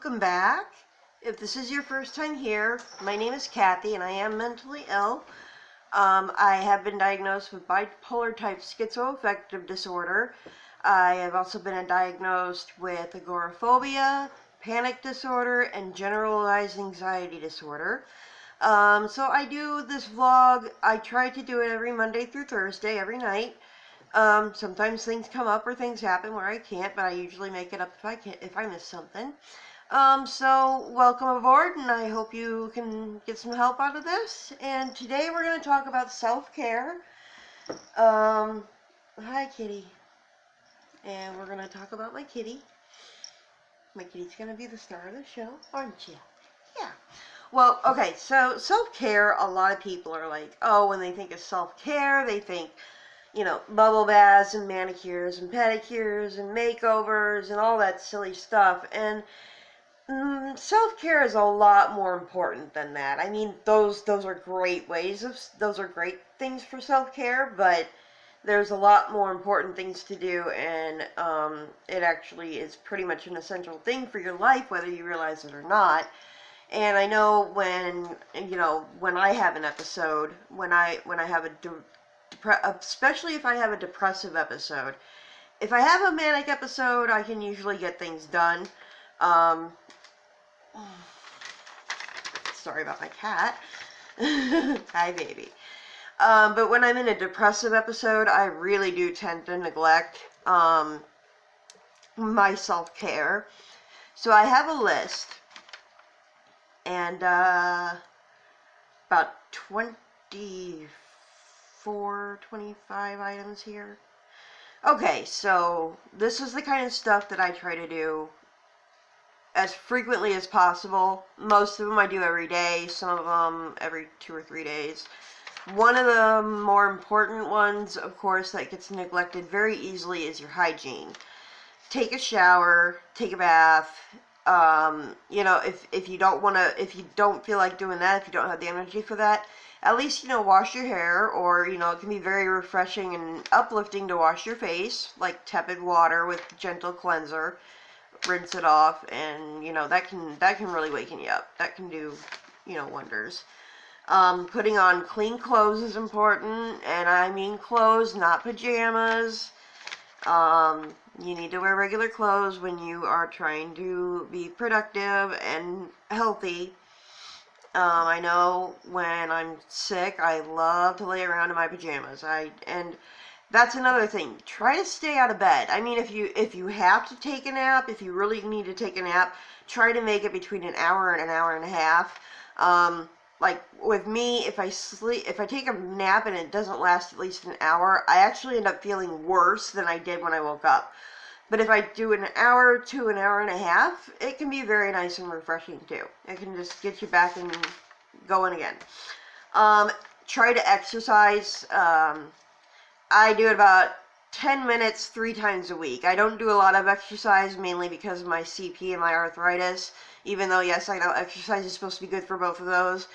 Welcome back. If this is your first time here, my name is Kathy and I am mentally ill. I have been diagnosed with bipolar type schizoaffective disorder. I have also been diagnosed with agoraphobia, panic disorder, and generalized anxiety disorder. So I do this vlog. I try to do it every Monday through Thursday, every night. Sometimes things come up or things happen where I can't, but I usually make it up if I miss something. So welcome aboard, and I hope you can get some help out of this. And today we're going to talk about self-care. Hi kitty. And we're going to talk about my kitty. My kitty's going to be the star of the show, aren't you? Yeah. Well, okay, so self-care, a lot of people are like, oh, when they think of self-care, they think, you know, bubble baths and manicures and pedicures and makeovers and all that silly stuff. And self-care is a lot more important than that. I mean, those are great those are great things for self-care, but there's a lot more important things to do, and it actually is pretty much an essential thing for your life, whether you realize it or not. And I know when I have an episode, when I have especially if I have a depressive episode. If I have a manic episode, I can usually get things done. Sorry about my cat. Hi, baby. But when I'm in a depressive episode, I really do tend to neglect my self-care. So I have a list, and about 25 items here. Okay, so this is the kind of stuff that I try to do as frequently as possible. Most of them I do every day, some of them every 2 or 3 days. One of the more important ones, of course, that gets neglected very easily is your hygiene. Take a shower, take a bath. You know, if you don't feel like doing that, if you don't have the energy for that, at least, you know, wash your hair, or, you know, it can be very refreshing and uplifting to wash your face, like tepid water with gentle cleanser. Rinse it off, and, you know, that can really waken you up. That can do, you know, wonders. Putting on clean clothes is important, and I mean clothes, not pajamas. You need to wear regular clothes when you are trying to be productive and healthy. I know when I'm sick, I love to lay around in my pajamas. And that's another thing. Try to stay out of bed. I mean, if you have to take a nap, if you really need to take a nap, try to make it between an hour and an hour and a half. Like with me, if I take a nap and it doesn't last at least an hour, I actually end up feeling worse than I did when I woke up. But if I do an hour to an hour and a half, it can be very nice and refreshing too. It can just get you back and going again. Try to exercise. I do it about 10 minutes 3 times a week. I don't do a lot of exercise, mainly because of my CP and my arthritis. Even though, yes, I know exercise is supposed to be good for both of those.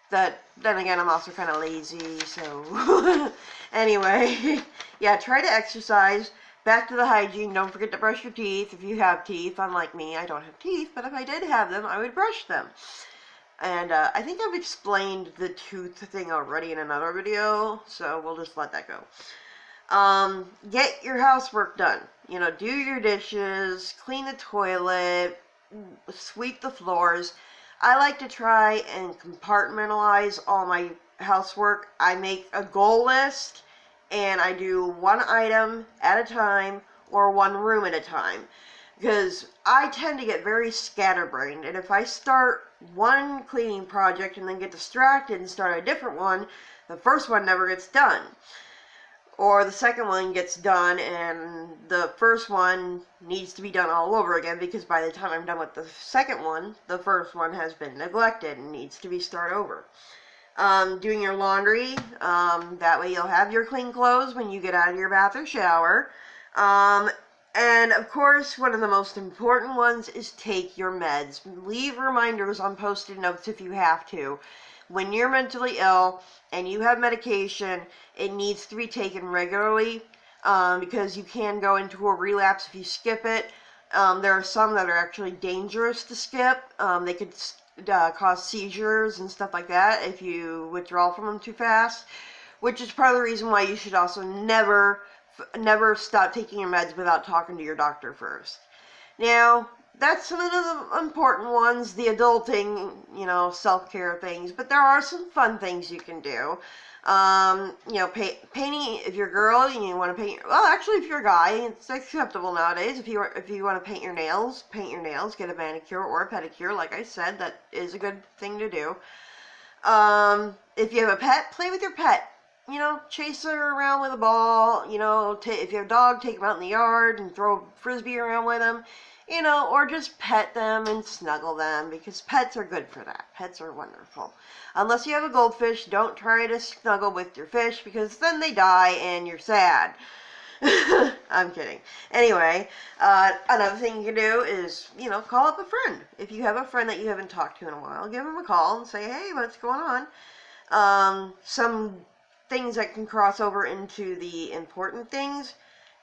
Then again, I'm also kind of lazy, so... Anyway, yeah, try to exercise. Back to the hygiene. Don't forget to brush your teeth if you have teeth. Unlike me, I don't have teeth, but if I did have them, I would brush them. And I think I've explained the tooth thing already in another video, so we'll just let that go. Get your housework done. You know, do your dishes, clean the toilet, sweep the floors. I like to try and compartmentalize all my housework. I make a goal list, and I do one item at a time, or one room at a time. Because I tend to get very scatterbrained, and if I start one cleaning project and then get distracted and start a different one, the first one never gets done. Or the second one gets done and the first one needs to be done all over again, because by the time I'm done with the second one, the first one has been neglected and needs to be started over. Doing your laundry, that way you'll have your clean clothes when you get out of your bath or shower. And of course, one of the most important ones is take your meds. Leave reminders on post-it notes if you have to. When you're mentally ill and you have medication, it needs to be taken regularly, because you can go into a relapse if you skip it. There are some that are actually dangerous to skip. They could cause seizures and stuff like that if you withdraw from them too fast, which is part of the reason why you should also never stop taking your meds without talking to your doctor first. Now, that's some of the important ones, the adulting, self-care things, but there are some fun things you can do. Painting, if you're a girl and you want to paint, well, actually, if you're a guy, it's acceptable nowadays. If you want to paint your nails, get a manicure or a pedicure. Like I said, that is a good thing to do. If you have a pet, play with your pet. Chase her around with a ball. If you have a dog, take them out in the yard and throw a frisbee around with them. Or just pet them and snuggle them, because pets are good for that. Pets are wonderful. Unless you have a goldfish, don't try to snuggle with your fish, because then they die and you're sad. I'm kidding. Anyway, another thing you can do is, call up a friend. If you have a friend that you haven't talked to in a while, give them a call and say, hey, what's going on? Some things that can cross over into the important things.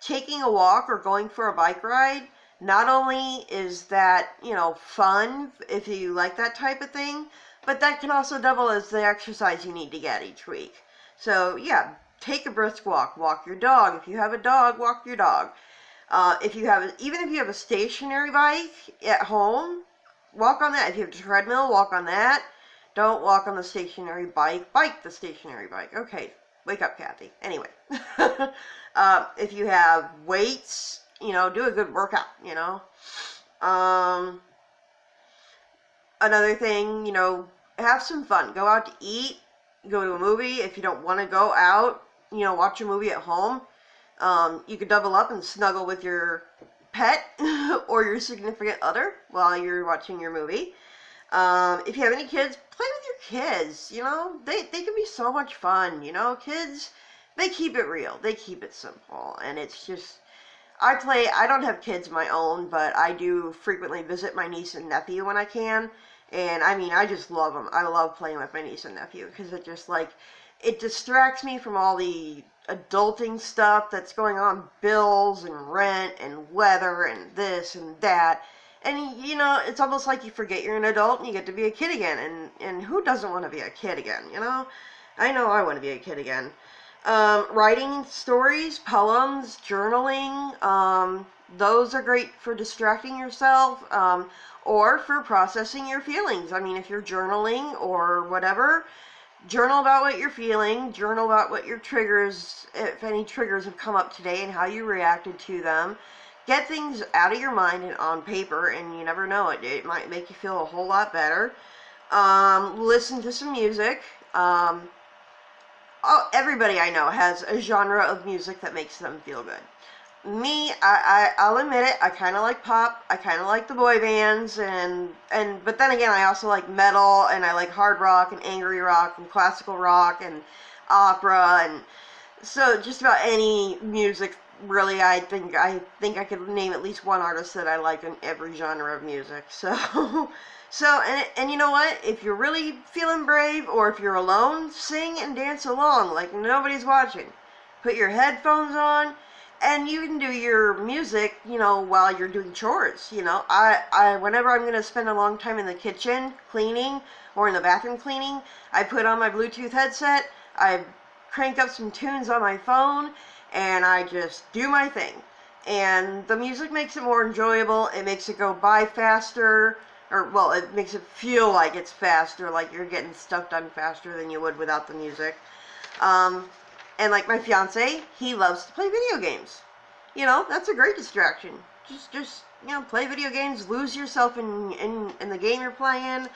Taking a walk or going for a bike ride. Not only is that, fun if you like that type of thing, but that can also double as the exercise you need to get each week. So, yeah, take a brisk walk. Walk your dog. If you have a dog, walk your dog. Even if you have a stationary bike at home, walk on that. If you have a treadmill, walk on that. Don't walk on the stationary bike. Bike the stationary bike. Okay, wake up, Kathy. Anyway, if you have weights, do a good workout, Another thing, have some fun. Go out to eat, go to a movie. If you don't want to go out, watch a movie at home. You could double up and snuggle with your pet or your significant other while you're watching your movie. If you have any kids, play with your kids, They can be so much fun, Kids, they keep it real. They keep it simple. And it's just... I don't have kids of my own, but I do frequently visit my niece and nephew when I can, and I just love them. I love playing with my niece and nephew, because it distracts me from all the adulting stuff that's going on, bills and rent and weather and this and that, and it's almost like you forget you're an adult and you get to be a kid again, and who doesn't want to be a kid again, I know I want to be a kid again. Writing stories, poems, journaling, those are great for distracting yourself, or for processing your feelings. If you're journaling or whatever, journal about what you're feeling, journal about what your triggers, if any triggers have come up today and how you reacted to them. Get things out of your mind and on paper, and you never know, it might make you feel a whole lot better. Listen to some music. Everybody I know has a genre of music that makes them feel good. Me, I'll admit it, I kind of like pop, I kind of like the boy bands, but then again, I also like metal, and I like hard rock, and angry rock, and classical rock, and opera, and so just about any music, really. I think I could name at least one artist that I like in every genre of music, and you know what? If you're really feeling brave, or if you're alone, sing and dance along like nobody's watching. Put your headphones on, and you can do your music, while you're doing chores. Whenever I'm going to spend a long time in the kitchen cleaning, or in the bathroom cleaning, I put on my Bluetooth headset, I crank up some tunes on my phone, and I just do my thing. And the music makes it more enjoyable, it makes it go by faster, it makes it feel like it's faster, like you're getting stuff done faster than you would without the music. And like my fiance, he loves to play video games. That's a great distraction. Just play video games, lose yourself in the game you're playing.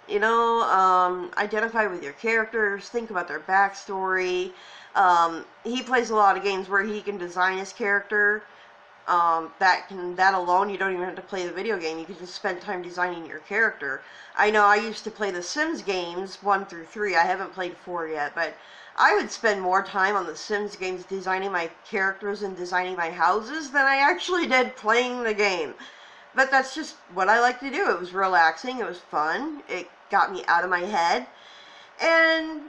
Identify with your characters, think about their backstory. He plays a lot of games where he can design his character. That alone, you don't even have to play the video game. You can just spend time designing your character. I know I used to play the Sims games 1 through 3. I haven't played 4 yet, but I would spend more time on the Sims games designing my characters and designing my houses than I actually did playing the game. But that's just what I like to do. It was relaxing, it was fun, it got me out of my head. And,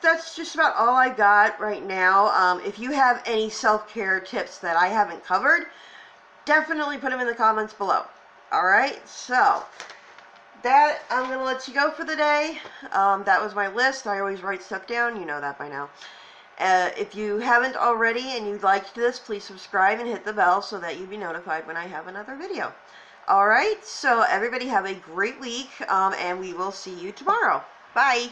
that's just about all I got right now. If you have any self-care tips that I haven't covered, definitely put them in the comments below. Alright, so that, I'm going to let you go for the day. That was my list. I always write stuff down. You know that by now. If you haven't already and you liked this, please subscribe and hit the bell so that you'll be notified when I have another video. Alright, so everybody have a great week, and we will see you tomorrow. Bye!